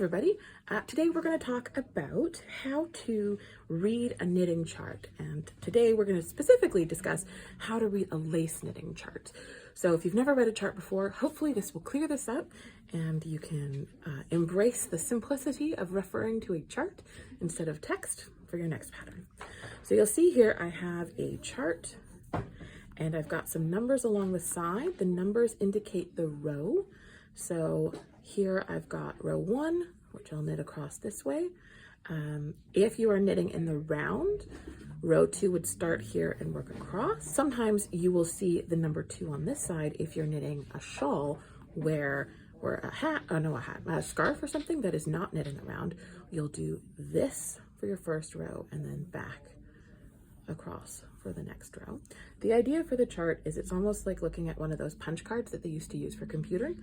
everybody, today we're going to talk about how to read a knitting chart, and today we're going to specifically discuss how to read a lace knitting chart. So if you've never read a chart before, hopefully this will clear this up and you can embrace the simplicity of referring to a chart instead of text for your next pattern. So you'll see here I have a chart and I've got some numbers along the side. The numbers indicate the row. So here I've got row 1, which I'll knit across this way. If you are knitting in the round, row 2 would start here and work across. Sometimes you will see the number 2 on this side if you're knitting a shawl or a scarf or something that is not knit in the round. You'll do this for your first row and then back across for the next row. The idea for the chart is it's almost like looking at one of those punch cards that they used to use for computing,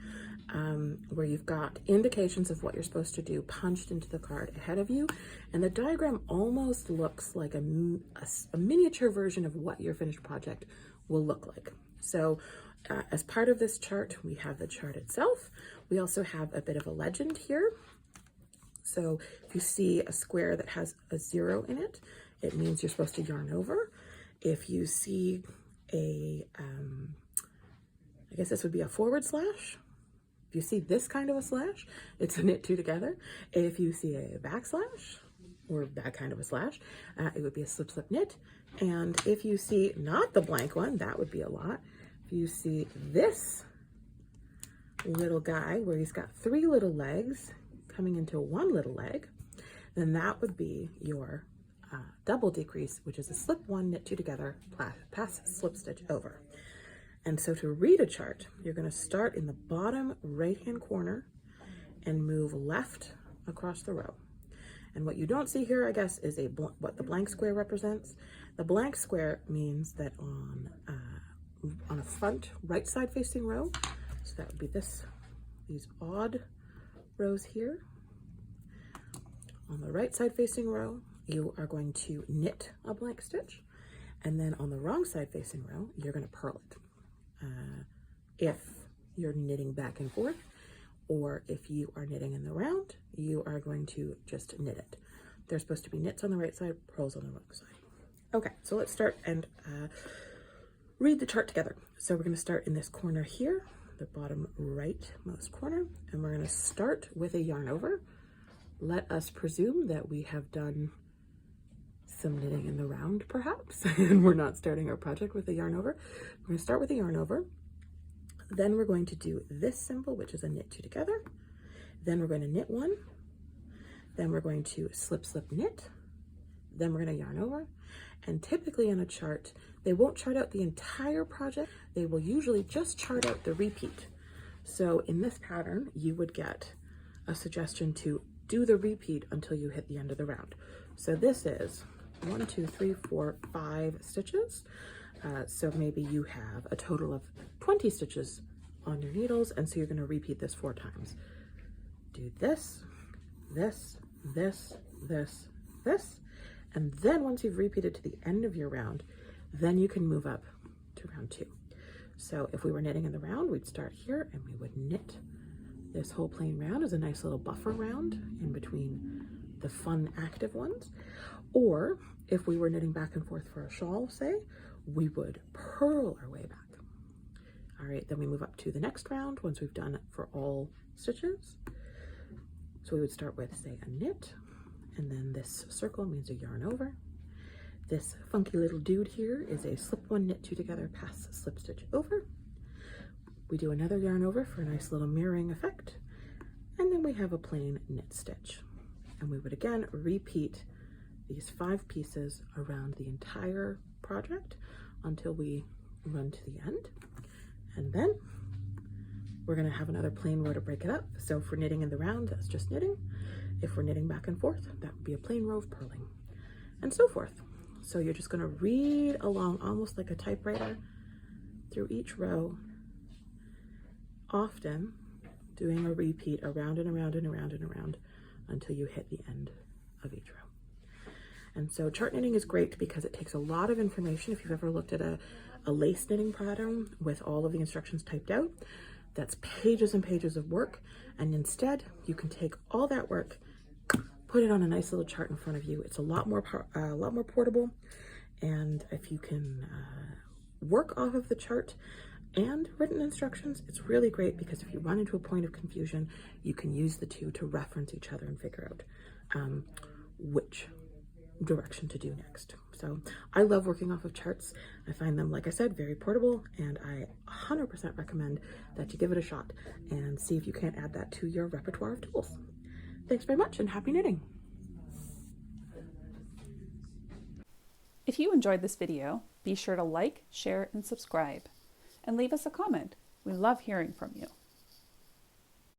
where you've got indications of what you're supposed to do punched into the card ahead of you, and the diagram almost looks like a miniature version of what your finished project will look like. So as part of this chart, we have the chart itself. We also have a bit of a legend here. So if you see a square that has a 0 in it, it means you're supposed to yarn over. If you see I guess this would be a forward slash. If you see this kind of a slash, it's a knit 2 together. If you see a backslash or that kind of a slash, it would be a slip slip knit. And if you see not the blank one, that would be a lot. If you see this little guy where he's got 3 little legs coming into 1 little leg, then that would be your double decrease, which is a slip 1, knit 2 together, pass slip stitch over. And so to read a chart, you're going to start in the bottom right hand corner and move left across the row. And what you don't see here, I guess, is what the blank square represents. The blank square means that on a front right side facing row, so that would be these odd rows here. On the right side facing row, you are going to knit a blank stitch, and then on the wrong side facing row, you're going to purl it. If you're knitting back and forth, or if you are knitting in the round, you are going to just knit it. There's supposed to be knits on the right side, purls on the wrong side. Okay, so let's start and read the chart together. So we're going to start in this corner here, the bottom rightmost corner, and we're going to start with a yarn over. Let us presume that we have done some knitting in the round, perhaps, and we're not starting our project with a yarn over. We're going to start with a yarn over. Then we're going to do this symbol, which is a knit 2 together. Then we're going to knit 1. Then we're going to slip, slip, knit. Then we're going to yarn over. And typically in a chart, they won't chart out the entire project. They will usually just chart out the repeat. So in this pattern, you would get a suggestion to do the repeat until you hit the end of the round. So this is 1, 2, 3, 4, 5 stitches. So maybe you have a total of 20 stitches on your needles, and so you're going to repeat this 4 times. Do this, this, this, this, this, and then once you've repeated to the end of your round, then you can move up to round 2. So if we were knitting in the round, we'd start here and we would knit this whole plain round as a nice little buffer round in between the fun active ones. Or if we were knitting back and forth for a shawl, say, we would purl our way back. All right, then we move up to the next round once we've done it for all stitches. So we would start with, say, a knit, and then this circle means a yarn over. This funky little dude here is a slip 1, knit 2 together, pass slip stitch over. We do another yarn over for a nice little mirroring effect, and then we have a plain knit stitch. And we would again repeat these 5 pieces around the entire project until we run to the end. And then we're going to have another plain row to break it up. So if we're knitting in the round, that's just knitting. If we're knitting back and forth, that would be a plain row of purling, and so forth. So you're just going to read along almost like a typewriter through each row, often doing a repeat around and around and around and around until you hit the end of each row. And so chart knitting is great because it takes a lot of information. If you've ever looked at a lace knitting pattern with all of the instructions typed out, That's pages and pages of work, and instead you can take all that work, put it on a nice little chart in front of you. It's a lot more portable, and if you can work off of the chart and written instructions, it's really great, because if you run into a point of confusion, you can use the two to reference each other and figure out which direction to do next. So I love working off of charts. I find them, like I said, very portable, and I 100% recommend that you give it a shot and see if you can't add that to your repertoire of tools. Thanks very much, and happy knitting. If you enjoyed this video, be sure to like, share, and subscribe, and leave us a comment. We love hearing from you.